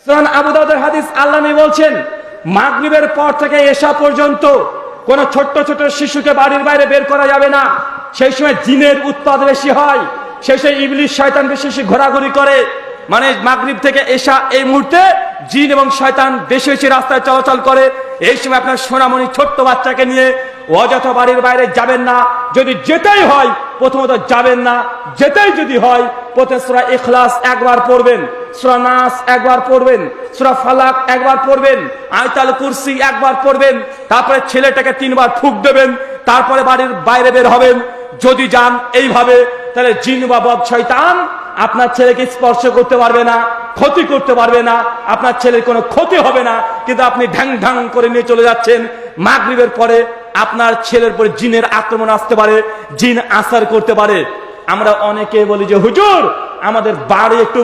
সুনান আবু দাউদের হাদিস, আল্লাহ নবী বলছেন মাগরিবের পর থেকে এশা পর্যন্ত কোন ছোট্ট ছোট শিশুকে বাড়ির বাইরে বের করা যাবে না। সেই সময় জিনের উৎপাদ বেশি হয়, সেই সময় ইবলিশ শয়তান বেশি বেশি ঘোরাঘুরি করে। মানে মাগরিব থেকে এশা এই মুহূর্তে জিন এবং শয়তান বেশি বেশি রাস্তায় চলাচল করে। এই সময় আপনার সোনামণি ছোট্ট বাচ্চাকে নিয়ে অযথা বাড়ির বাইরে যাবেন না। যদি যেতেই হয় প্রথমত যাবেন না, যেতেই যদি হয় প্রথমে সূরা ইখলাস একবার পড়বেন, সূরা নাস একবার পড়বেন, সূরা ফালাক একবার পড়বেন, আয়াতুল কুরসি একবার পড়বেন, তারপরে ছেলেটাকে 3 বার ফুঁক দেবেন, তারপরে বাড়ির বাইরে বের হবেন। যদি যান এইভাবে, তাহলে জিন বা বদ শয়তান আপনার ছেলেকে স্পর্শ করতে পারবে না, ক্ষতি করতে পারবে না, আপনার ছেলের কোনো ক্ষতি হবে না। কিন্তু আপনি ঢ্যাং ঢ্যাং করে নিয়ে চলে যাচ্ছেন, মাগরিবের পরে আপনার ছেলের উপরে জিনের আক্রমণ আসতে পারে, জিন আসার করতে পারে। আমরা অনেকে বলি যে হুজুর আমাদের বাড়ি একটু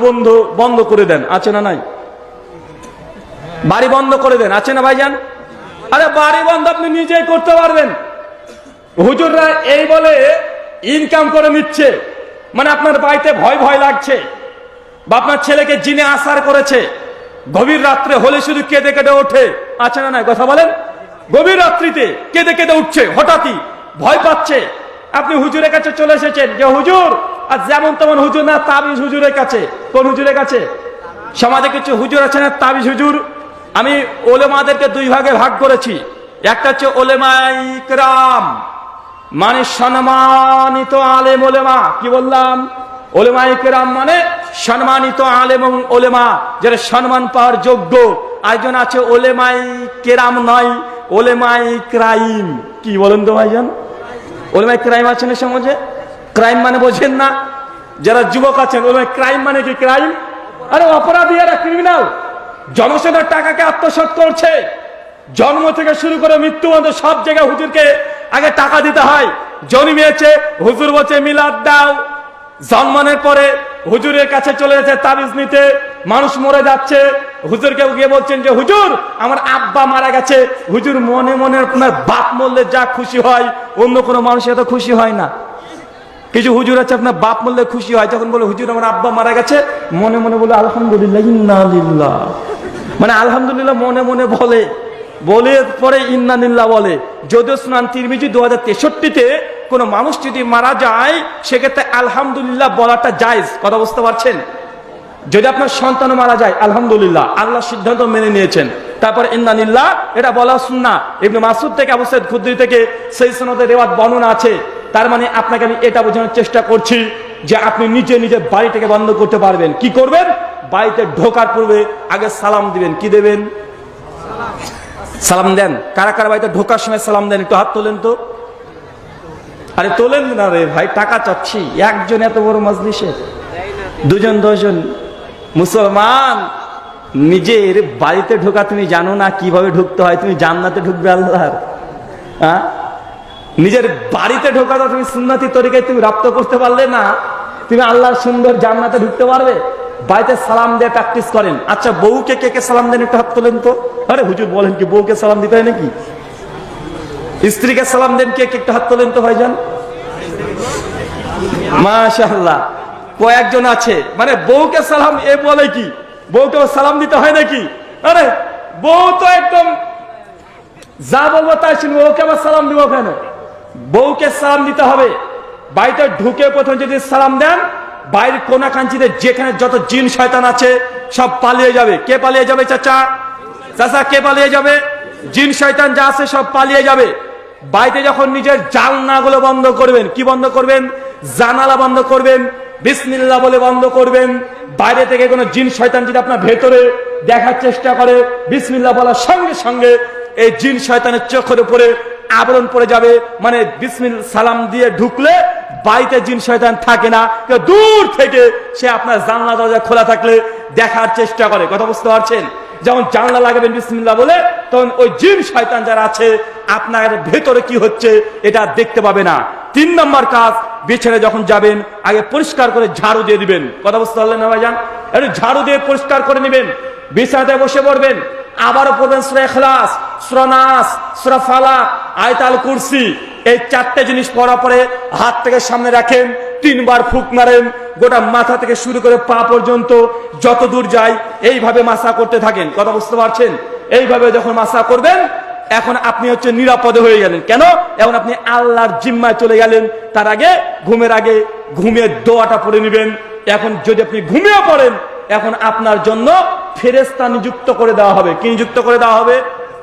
বন্ধ করে দেন, আছে না নাই? বাড়ি বন্ধ করে দেন, আছে না ভাইজান? আরে বাড়ি বন্ধ আপনি নিজেই করতে পারবেন। হুজুররা এই বলে ইনকাম করে নিচ্ছে, মানে আপনার বাড়িতে ভয় ভয় লাগছে, বা আপনার ছেলেকে জিনে আসার করেছে, গভীর রাত্রে হলে শুধু কেঁদে কেঁদে ওঠে, আছে না নাই? কথা বলেন। গভীর রাত্রিতে কেঁদে কেঁদে উঠছে, হঠাৎই ভয় পাচ্ছে। আপনি হুজুরের কাছে চলে এসেছেন যে হুজুর, আর যেমন তেমন হুজুর না, তাবিজ হুজুরের কাছে। কোন হুজুরের কাছে? সমাজে কিছু হুজুর আছে না তাবিজ হুজুর। আমি ওলেমাদেরকে 2 ভাগে ভাগ করেছি। একটা হচ্ছে ওলেমায়ে ইকরাম, মানে সম্মানিত আলেম ওলেমা। কি বললাম? ওলেমায়ে ইকরাম মানে সম্মানিত আলেম এবং ওলেমা, যারা সম্মান পাওয়ার যোগ্য। একজন আছে ওলেমায়ে কেরাম নয়, ওলেমায়ে ক্রাইম। কি বলেন তো ভাইজান? ওলেমায়ে ক্রাইম আছে না সমাজে? ক্রাইম মানে বোঝেন না? যারা যুবক আছেন, ওলেমায়ে ক্রাইম মানে কি? ক্রাইম আরে অপরাধী, এরা ক্রিমিনাল। জনসেনার টাকাকে আত্মসাৎ করছে। জন্ম থেকে শুরু করে মৃত্যু পর্যন্ত সব জায়গায় হুজুরকে আগে টাকা দিতে হয়। জন্মিয়েছে হুজুর বলছে মিলাদ দাও, জন্মানোর পরে হুজুরের কাছে চলে যাচ্ছে তাবিজ নিতে। মানুষ মরে যাচ্ছে, হুজুরকে গিয়ে বলছেন যে হুজুর আমার আব্বা মারা গেছে। হুজুর মনে মনে আপনার বাপ মরলে যা খুশি হয়, অন্য কোনো মানুষ এত খুশি হয় না। কিছু হুজুর আছে আপনার বাপ মরলে খুশি হয়, যখন বলে হুজুর আমার আব্বা মারা গেছে, মনে মনে বলে আলহামদুলিল্লাহ ইন্না লিল্লাহ, মানে আলহামদুলিল্লাহ মনে মনে বলে পরে ইন্না লিল্লাহ বলে। যদিও সুনান তিরমিজি 2063-তে কোন মানুষ যদি মারা যায় সেক্ষেত্রে আলহামদুলিল্লাহ বলাটা জায়েজ। কথা বুঝতে পারছেন? যদি আপনার সন্তান মারা যায় আলহামদুলিল্লাহ, আল্লাহ সিদ্ধান্ত মেনে নিয়েছেন, তারপর ইন্না লিল্লাহ এটা বলা সুন্নাহ। ইবনে মাসউদ থেকে, আবু সাঈদ খুদরি থেকে সেই সনদে রিওয়ায়াত বর্ণনা আছে। তার মানে আপনাকে আমি এটা বোঝানোর চেষ্টা করছি যে আপনি নিজে নিজে বাড়িটাকে বন্ধ করতে পারবেন। কি করবেন? বাড়িতে ঢোকার পূর্বে আগে সালাম দিবেন। কি দেবেন? সালাম দেন। কারা কারা বাড়িতে ঢোকার সময় সালাম দেন? একটু হাত তোলেন তো। আরে তোলেন না রে ভাই, টাকা চাচ্ছি। একজন এত বড় মজলিসে 2জন 10জন মুসলমান নিজের বাড়িতে ঢোকা তুমি জানো না কিভাবে ঢুকতে হয়? তুমি জান্নাতে ঢুকবে আল্লাহর? হ্যাঁ, নিজের বাড়িতে ঢোকাটা তুমি সুন্নতি তরিকায় তুমি রপ্ত করতে পারলে না, তুমি আল্লাহর সুন্দর জান্নাতে ঢুকতে পারবে? বাড়িতে সালাম দিয়ে প্র্যাকটিস করেন। আচ্ছা বউকে কে কে সালাম দেন? একটু হাত তোলেন তো। আরে হুজুর বলেন কি বউকে সালাম দিতে হয় নাকি? স্ত্রীকে সালাম দেন কে কে? একটু হাত তোলেন তো ভাইজান। মাশাআল্লাহ, কয়েকজন আছে। মানে বউকে সালাম এ বলে কি বউকে সালাম দিতে হয় নাকি? আরে বউ তো একদম যা বলবো তাই শুনবো, ওকে আবার সালাম দিব কেন? বউকে সালাম দিতে হবে। বাড়িতে ঢুকে প্রথম যদি সালাম দেন, বাইরের কোনা কাঞ্চিতে যেখানে যত জিন শয়তান আছে সব পালিয়ে যাবে। কে পালিয়ে যাবে? চাচা কে পালিয়ে যাবে? জিন শয়তান যা আছে সব পালিয়ে যাবে। বাড়িতে যখন নিজের জানলাগুলো বন্ধ করবেন, কি বন্ধ করবেন? জানালা বন্ধ করবেন, বিসমিল্লাহ বলে বন্ধ করবেন। বাইরে থেকে কোনো জিন শয়তান যদি আপনার ভেতরে দেখার চেষ্টা করে, বিসমিল্লাহ বলার সঙ্গে সঙ্গে এই জিন শয়তানের চোখের উপরে আবরণ পড়ে যাবে। মানে বিসমিল্লাহ সালাম দিয়ে ঢুকলে বাড়িতে জিন শয়তান থাকে না। দূর থেকে সে আপনার জানলা দরজা খোলা থাকলে দেখার চেষ্টা করে। কথা বুঝতে পারছেন? যেমন জানলা লাগাবেন বিসমিল্লাহ বলে, তখন ওই জিন শয়তান যারা আছে আপনার ভেতরে কি হচ্ছে এটা দেখতে পাবে না। 3 নম্বর কাজ, বিছানায় যখন যাবেন আগে পরিষ্কার করে ঝাড়ু দিয়ে দিবেন। কথা বুঝতে পারলেন না ভাইজান? একটু ঝাড়ু দিয়ে পরিষ্কার করে নেবেন। বিছানাতে বসে পড়বেন, আবারও পড়বেন সূরা ইখলাস, সূরা নাস, সূরা ফালাক, আয়াতুল কুরসি। এই চারটে জিনিস পড়া পরে হাত থেকে সামনে রাখেন, 3 বার ফুঁক মারেন, গোটা মাথা থেকে শুরু করে পা পর্যন্ত যত দূর যায় এইভাবে মাসা করতে থাকেন। কথা বুঝতে পারছেন? এইভাবে যখন মাসা করবেন, এখন আপনি হচ্ছে নিরাপদে হয়ে গেলেন। কেন? এখন আপনি আল্লাহর জিম্মায় চলে গেলেন। তার আগে ঘুমের দোয়াটা পড়ে নেবেন। এখন যদি আপনি ঘুমিয়ে পড়েন, এখন আপনার জন্য ফেরেশতা নিযুক্ত করে দেওয়া হবে। কি নিযুক্ত করে দেওয়া হবে?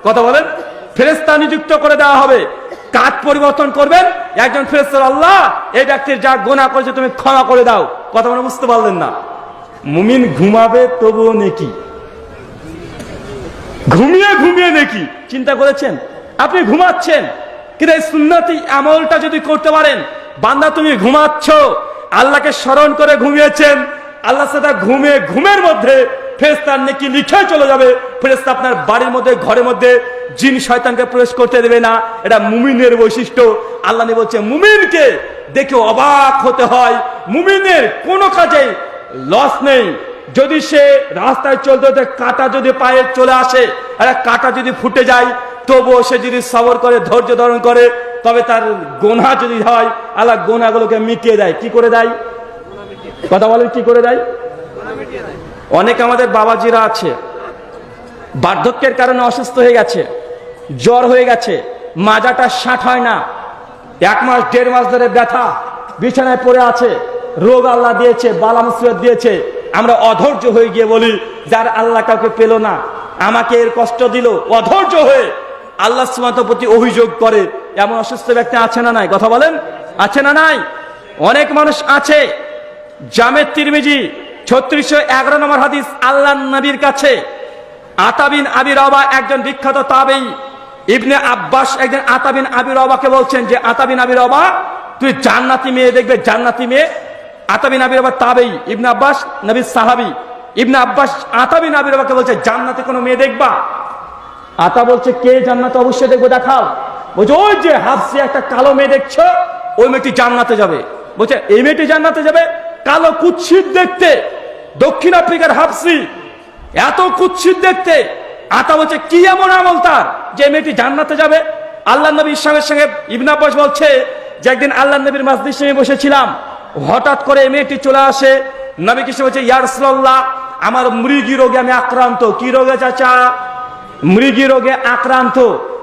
কথা বলেন। ফেরেশতা নিযুক্ত করে দেওয়া হবে। কাজ পরিবর্তন করবেন, একজন ফেরেশতা, আল্লাহ এই ব্যক্তির যা গুনাহ করেছে তুমি ক্ষমা করে দাও। কথা মনে বুঝতে পারলেন না? মুমিন ঘুমাবে তবুও নেকি, ঘুমিয়ে নেকি। চিন্তা করেছেন? আপনি ঘুমাচ্ছেন, কিন্তু এই সুন্নতি আমলটা যদি করতে পারেন, বান্দা তুমি ঘুমাচ্ছ, আল্লাহকে স্মরণ করে ঘুমিয়েছেন, আল্লাহর সাথে ঘুমের মধ্যে ফেরেশতার নেকি লিখে চলে যাবে। ফেরেশতা আপনার বাড়ির মধ্যে, ঘরের মধ্যে জিন শয়তানকে প্রবেশ করতে দেবে না। এটা মুমিনের বৈশিষ্ট্য। আল্লাহ বলছে মুমিনকে দেখে অবাক হতে হয়। মুমিনের কোনো কাজে লস নেই। যদি সে রাস্তায় চলতে হতে কাঁটা যদি পায়ে চলে আসে, আর কাঁটা যদি ফুটে যায়, তবুও সে যদি সবর করে, ধৈর্য ধারণ করে, তবে তার গোনা যদি হয়, আল্লাহ গোনাগুলোকে মিটিয়ে দেয়। কি করে দেয়? কথা বলেন, কি করে দেয়? অনেক আমাদের বাবাজিরা আছে, বার্ধক্যের কারণে অসুস্থ হয়ে গেছে, জ্বর হয়ে গেছে, মাজাটা ষাট হয় না, 1 মাস 1.5 মাস ধরে ব্যথা, বিছানায় পড়ে আছে, রোগ আল্লাহ দিয়েছে, বালা মুসিবত দিয়েছে। আমরা অধৈর্য হয়ে গিয়ে বলি, যার আল্লাহ কাউকে পেল না, আমাকে এর কষ্ট দিল, অধৈর্য হয়ে আল্লাহ সুবহানাহু প্রতি অভিযোগ করে। এমন অসুস্থ ব্যক্তি আছে না নাই? কথা বলেন, আছে না নাই? অনেক মানুষ আছে। জামে তিরমিজি 3611 নম্বর হাদিস, আল্লাহর নবীর কাছে আতা বিন আবি রবা, একজন বিখ্যাত তাবেঈ, ইবনে আব্বাস একজন আতা বিন আবি রবাকে বলছেন যে, আতা বিন আবি রবা, তুই জান্নাতি মেয়ে দেখবে, জান্নাতি মেয়ে। আতা বিন আবি রবা তাবেঈ, ইবনে আব্বাস নবীর সাহাবী। ইবনে আব্বাস আতা বিন আবি রবাকে বলছে, জান্নাতে কোনো মেয়ে দেখবা? আতা বলছে, কে জান্নাতে? অবশ্যই দেখবো, দেখাও। বলছে, ওই যে হাফসি একটা কালো মেয়ে দেখছো, ওই মেয়েটি জান্নাতে যাবে। বলছে, এই মেয়েটি জান্নাতে যাবে? কালো কুৎসিত দেখতে, দক্ষিণ আফ্রিকার হাফসি, এত কুৎসিত দেখতে। আতা বলছে, কি এমন আমল তার যে মেয়েটি জান্নাতে যাবে? আল্লাহ নবী ইসলামের সঙ্গে ইবনে আব্বাস বলছে যে, একদিন আল্লাহ নবীর মাজলিসে বসেছিলাম, হঠাৎ করে এই মেয়েটি চলে আসে। নবী কিছু বলছে, ইয়া রাসূলুল্লাহ, আমার মৃগী রোগে আমি আক্রান্ত। কি রোগে চাচা? মৃগী রোগে আক্রান্ত।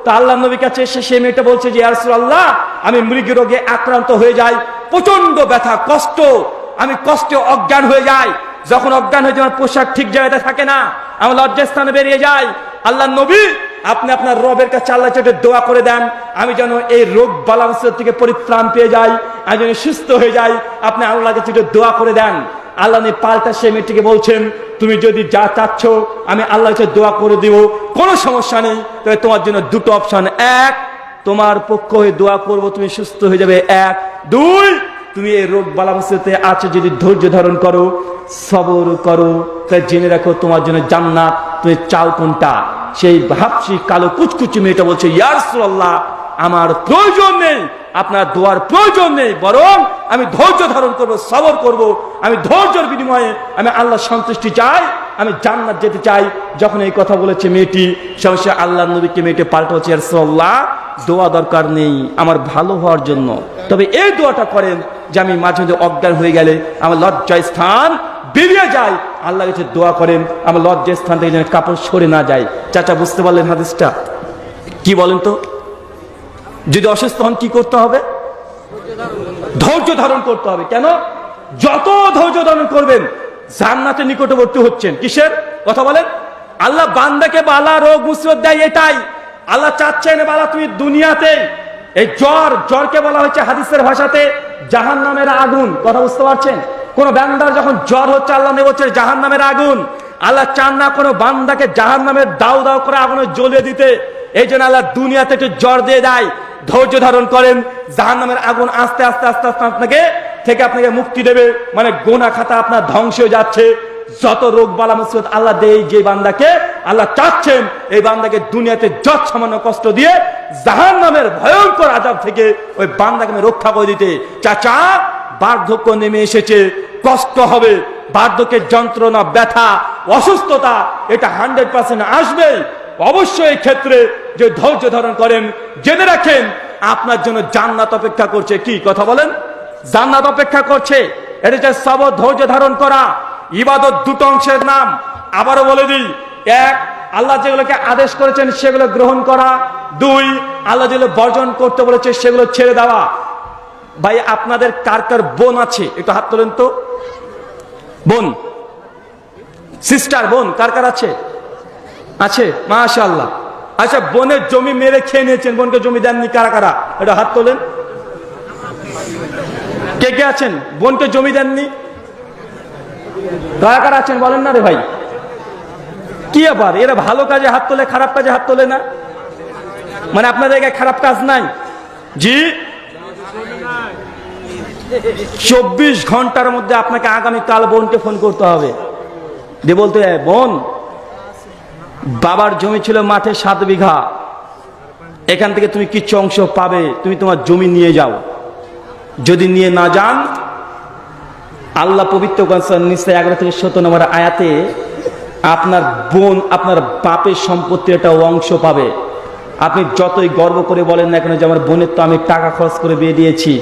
তা আল্লাহ নবীর কাছে এসে সেই মেয়েটা বলছে যে, ইয়া রাসূলুল্লাহ, আমি মৃগী রোগে আক্রান্ত হয়ে যাই, প্রচন্ড ব্যথা, কষ্ট, আমি কষ্টে অজ্ঞান হয়ে যাই। যখন অজ্ঞান হয়ে যায়, আমার পোশাক ঠিক জায়গাতে থাকে না, আমার লজ্জাস্থানে বেরিয়ে যায়। আল্লাহ নবী, আপনি আপনার রবের কাছে আল্লাহ চাইতে দোয়া করে দেন, আমি যেন এই রোগ বালা মুসিবত থেকে পরিত্রাণ পেয়ে যাই, আমি যেন সুস্থ হয়ে যাই। আপনি আল্লাহর কাছে দোয়া করে দেন। আল্লাহ পাল্টা সে মেয়েটিকে বলছেন, তুমি যদি যা চাচ্ছ আমি আল্লাহর কাছে দোয়া করে দিব, কোনো সমস্যা নেই। তবে তোমার জন্য 2টো অপশন, 1, তোমার পক্ষ হয়ে দোয়া করব, তুমি সুস্থ হয়ে যাবে, 1, 2, তুমি এই রোগ বালা মুসিবতে আছো, যদি ধৈর্য ধারণ করো, সবর করো, তাই জেনে রাখো তোমার জন্য জান্নাত। তুমি চাও কোনটা? সেই হাফসি কালো কুচকুচি মেয়েটা বলছে, ইয়া রাসূলুল্লাহ, আমার প্রয়োজন নেই, আপনার দোয়ার প্রয়োজন নেই, বরং আমি ধৈর্য ধারণ করব, সবর করব, আমি ধৈর্যের বিনিময়ে আমি আল্লাহ সন্তুষ্টি চাই, আমি জান্নাত যেতে চাই। যখন এই কথা বলেছে মেয়েটি, সঙ্গে আল্লাহ নবীকে মেয়েটি পাল্টা হচ্ছে, ইয়া রাসূলুল্লাহ, দোয়া দরকার নেই আমার ভালো হওয়ার জন্য, তবে এই দোয়াটা করেন যে আমি মাঝে মাঝে অজ্ঞান হয়ে গেলে আমার লজ্জায় স্থান বেরিয়ে যায়, আল্লাহ কাছে দোয়া করেন আমার লজ্জার স্থান থেকে যেন কাপড় সরে না যায়। চাচা বুঝতে পারলেন হাদিসটা? কি বলেন তো? যদি অসুস্থ হন কি করতে হবে? ধৈর্য ধারণ করতে হবে। কেন? যত ধৈর্য ধারণ করবেন জান্নাতের নিকটবর্তী হচ্ছেন। কিসের কথা বলেন? আল্লাহ বান্দাকে বালা রোগ মুসিবত দেয়, এটাই আল্লাহ চাচ্ছেন। বালা তুমি দুনিয়াতে, এই জ্বরকে বলা হচ্ছে হাদিসের ভাষাতে জাহান্নামের আগুন। কথা বুঝতে পারছেন? কোন বান্দার যখন জ্বর হচ্ছে, আল্লাহ বলছে জাহান্নামের আগুন। আল্লাহ চান না কোনো বান্দাকে জাহান্নামের দাও দাও করে আগুনে জ্বলিয়ে দিতে, এই জন্য আল্লাহ দুনিয়াতে একটু জ্বর দিয়ে দেয়, ধৈর্য ধারণ করেন, জাহান্নামের আগুন আস্তে আস্তে আস্তে আস্তে আপনাকে মুক্তি দেবে। মানে গোনা খাতা আপনার ধ্বংস হয়ে যাচ্ছে। যত রোগ বালা মুসিবত আল্লাহ দেয় যে বান্দাকে, আল্লাহ চাচ্ছেন এই বান্দাকে দুনিয়াতে যত সামান্য কষ্ট দিয়ে জাহান্নামের ভয়ঙ্কর আযাব থেকে ওই বান্দাকে আমি রক্ষা করে দিতে। চাচা, বার্ধক্য নেমে এসেছে, কষ্ট হবে, বার্ধক্যের যন্ত্রণা, ব্যথা, অসুস্থতা, এটা 100% আসবে। অবশ্যই এই ক্ষেত্রে যে ধৈর্য ধারণ করেন, জেনে রাখেন আপনার জন্য জান্নাত অপেক্ষা করছে। কি কথা বলেন? জান্নাত অপেক্ষা করছে। এটা হচ্ছে সবর, ধৈর্য ধারণ করা। ইবাদত দুটো অংশের নাম। আবারও বলে দিই, এক, আল্লাহ যেগুলোকে আদেশ করেছেন সেগুলো গ্রহণ করা। দুই, আল্লাহ যেগুলো বর্জন করতে বলেছে সেগুলো ছেড়ে দেওয়া। ভাই, আপনাদের কার কার বোন আছে? একটু হাত তোলেন তো। বোন, সিস্টার, বোন কার কার আছে? আছে, মাশাআল্লাহ। আচ্ছা, বোনের জমি মেরে খেয়ে নিয়েছেন, বোনকে জমি দেননি কারা কারা? এটা হাত তোলেন। কে কে আছেন বোনকে জমি দেননি? কারা কারা আছেন বলেন না রে ভাই। কি আবার এরা ভালো কাজে হাত তোলে, খারাপ কাজে হাত তোলে না? মানে আপনাদের গায়ে খারাপ কাজ নাই? জি, 24 ঘন্টার মধ্যে আপনাকে আগামীকাল বোনকে ফোন করতে হবে, দিয়ে বলতে, বোন, বাবার জমি ছিল মাঠে 7 বিঘা, এখান থেকে তুমি কিছু অংশ পাবে, তুমি তোমার জমি নিয়ে যাও। যদি নিয়ে না যান, আল্লাহ পবিত্র কোরআন নিসা 11 থেকে 17 নম্বর আয়াতে আপনার বোন আপনার বাপের সম্পত্তির একটা অংশ পাবে। আপনি যতই গর্ব করে বলেন না কেন যে আমার বোনের তো আমি টাকা খরচ করে বিয়ে দিয়েছি,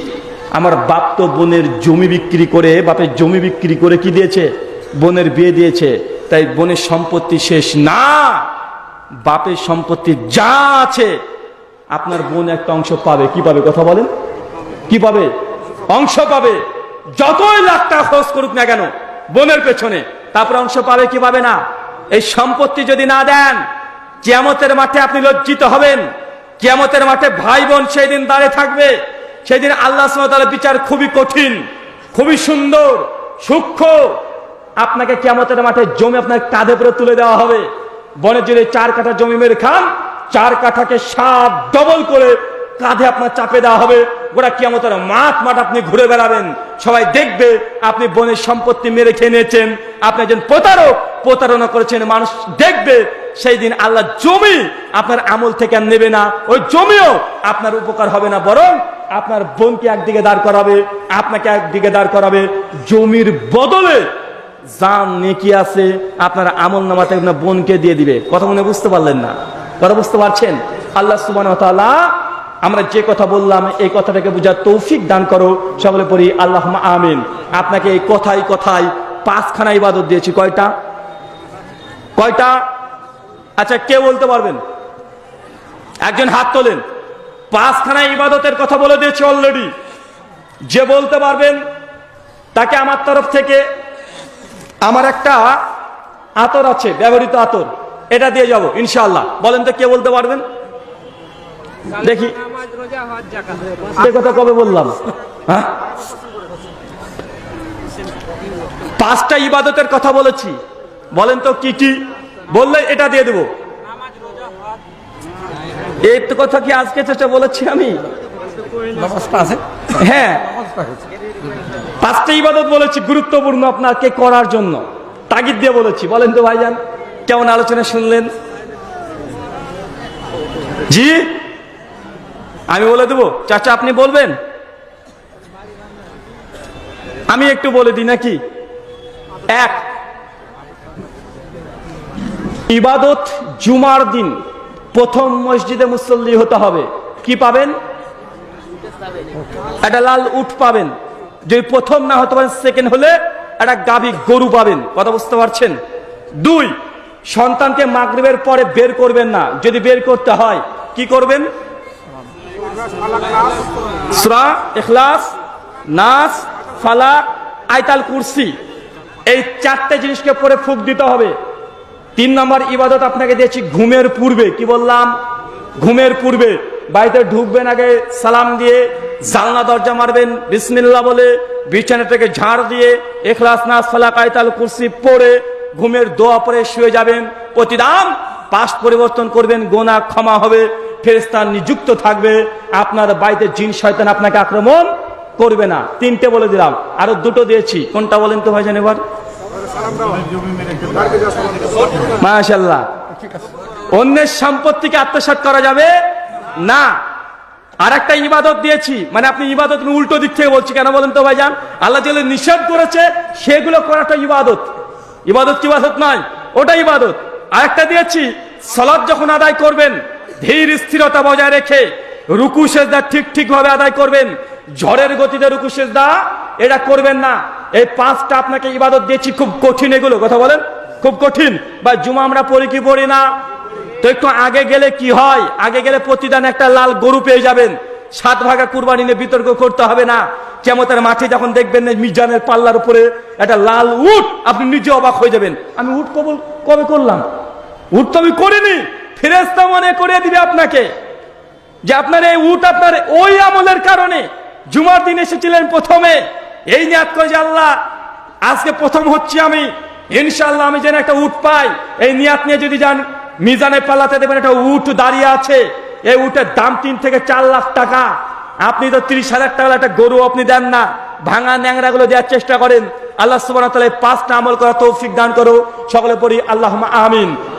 আমার বাপ তো বোনের জমি বিক্রি করে, বাপের জমি বিক্রি করে কি দিয়েছে? বোনের বিয়ে দিয়েছে। তাই বোনের সম্পত্তি শেষ না, বাপের সম্পত্তি যা আছে আপনার বোন একটা অংশ পাবে। কি পাবে? কথা বলেন। কি পাবে? অংশ পাবে। যতই লাখ টাকা খরচ করুক না কেন বোনের পেছনে, তারপর অংশ পাবে কি পাবে না? এই সম্পত্তি যদি না দেন, কিয়ামতের মাঠে আপনি লজ্জিত হবেন। কিয়ামতের মাঠে ভাই বোন সেই দিন দাঁড়িয়ে থাকবে। সেই দিন আল্লাহ সুবহানাহু ওয়া তাআলার বিচার খুবই কঠিন, খুবই সুন্দর, সূক্ষ্ম। আপনাকে কিয়ামতের মাঠে জমি আপনার কাঁধে পরে তুলে দেওয়া হবে। বনের যদি 4 কাঠা জমি মেরে খান, 4 কাঠাকে 7 ডবল করে কাঁধে আপনার চাপে দেওয়া হবে। গোটা কিয়ামতের মাঠ আপনি ঘুরে বেড়াবেন, সবাই দেখবে আপনি বনের সম্পত্তি মেরে খেয়ে নিয়েছেন, আপনি একজন প্রতারক, প্রতারণা করেছেন, মানুষ দেখবে। সেই দিন আল্লাহ জমি আপনার আমল থেকে আর নেবে না, ওই জমিও আপনার উপকার হবে না, বরং আপনার বোনকে একদিকে দাঁড় করাবে, আপনাকে একদিকে দাঁড় করাবে। জমির বদলে জান নেকি আছে আপনার আমল নামাতে আপনার বোনকে দিয়ে দিবে। কথা মনে বুঝতে পারলেন না? কথা বুঝতে পারছেন? আল্লাহ সুবহানাহু ওয়া তাআলা আমরা যে কথা বললাম এই কথাটাকে বুঝার তৌফিক দান করো। সকলে পড়ি আল্লাহুম্মা আমিন। আপনাকে এই কথাই কথাই 5খানা ইবাদত দিয়েছি। কয়টা? কয়টা? আচ্ছা, কে বলতে পারবেন? একজন হাত তোলেন। 5খানা ইবাদতের কথা বলে দিয়েছি অলরেডি। যে বলতে পারবেন তাকে আমার তরফ থেকে আমার একটা আতর আছে, ব্যবহৃত আতর, এটা দিয়ে যাব ইনশাআল্লাহ। বলেন তো কে বলতে পারবেন? দেখি সে কথা কবে বললাম? হ্যাঁ, 5টা ইবাদতের কথা বলেছি। বলেন তো কি কি? বললে এটা দিয়ে দেব। এই তো কথা কি আজকে চেষ্টা বলেছি আমি? হ্যাঁ, 5টা ইবাদত বলেছি গুরুত্বপূর্ণ আপনাকে করার জন্য, তাগিদ দিয়ে বলেছি। বলেন তো ভাইজান, কেমন আলোচনা শুনলেন? জি, আমি বলে দেবো? চাচা আপনি বলবেন? আমি একটু বলে দিই নাকি? 1, ইবাদত জুমার দিন প্রথম মসজিদে মুসল্লি হতে হবে। কি পাবেন? একটা লাল উট পাবেন। যদি প্রথম না হতে পারেন, সেকেন্ড হলে একটা গাভী গরু পাবেন। কথা বুঝতে পারছেন? 2, সন্তানকে মাগরিবের পরে বের করবেন না। যদি বের করতে হয় কি করবেন? সূরা ইখলাস, নাস, ফালাক, আয়াতুল কুরসি, এই 4টে জিনিসকে পরে ফুঁক দিতে হবে। 3 নম্বর ইবাদত আপনাকে দিয়েছি ঘুমের পূর্বে। কি বললাম? ঘুমের পূর্বে বাড়িতে ঢুকবেন আগে সালাম দিয়ে, জানলা দরজা মারবেন বিসমিল্লাহ বলে, বিছানাটাকে ঝাড় দিয়ে ইখলাস, নাস, ফালাক, আয়াতুল কুরসি পড়ে ঘুমের দোয়া পড়ে শুয়ে যাবেন। প্রতিদিন পাশ পরিবর্তন করবেন, গুনাহ ক্ষমা হবে, ফেরেশতা নিযুক্ত থাকবে, আপনার বাড়িতে জিন শয়তান আপনাকে আক্রমণ করবে না। 3টে বলে দিলাম, আরো 2টো দিয়েছি। কোনটা বলেন তো ভাইজান এবার? মাশাআল্লাহ। অন্যের সম্পত্তিকে আত্মসাৎ করা যাবে না। আর একটা ইবাদত দিয়েছি, মানে আপনি ইবাদত উল্টো দিক থেকে বলছি কেন বলেন তো ভাইজান? আল্লাহ যেগুলো নিষেধ করেছে সেগুলো করাটা ইবাদত। ইবাদত কি ইবাদত নয়? ওটা ইবাদত। আরেকটা দিয়েছি, সালাত যখন আদায় করবেন ধীর স্থিরতা বজায় রেখে রুকু সেজদা ঠিক ভাবে আদায় করবেন। ঝড়ের গতিতে রুকু সেজদা এটা করবেন না। এই 5টা আপনাকে ইবাদত দিয়েছি, খুব কঠিন এগুলো, কথা বলেন, খুব কঠিন। বা জুমা আমরা পড়ি কি পড়ি না? তো একটু আগে গেলে কি হয়? আগে গেলে প্রতিদান একটা লাল গরু পেয়ে যাবেন। 7 ভাগা কুরবানি নিয়ে বিতর্ক করতে হবে না। কিয়ামতের মাঠে যখন দেখবেন না মিজানের পাল্লার উপরে একটা লাল উট, আপনি নিজে অবাক হয়ে যাবেন, আমি উট কবে করলাম? উট তো আমি করিনি। ফেরেশতা মনে করে দিবে আপনাকে যে আপনার এই উট আপনার ওই আমলের কারণে জুমার দিন এসেছিলেন প্রথমে, এই নিয়াত করে যে আল্লাহ আজকে প্রথম হচ্ছি আমি, ইনশাআল্লাহ আমি যেন একটা উট পাই, এই নিয়াত নিয়ে যদি যান মিজানের পাল্লাতে দেখবেন একটা উট দাঁড়িয়ে আছে। এই উটের দাম 3 থেকে 4 লাখ টাকা। আপনি তো 30,000 টাকা একটা গরু আপনি দেন না, ভাঙা ন্যাংরা গুলো দেওয়ার চেষ্টা করেন। আল্লাহ সুবহানাহু ওয়া তাআলা 5টা আমল করা তৌফিক দান করো। সকলে পড়ি আল্লাহুম্মা আমিন।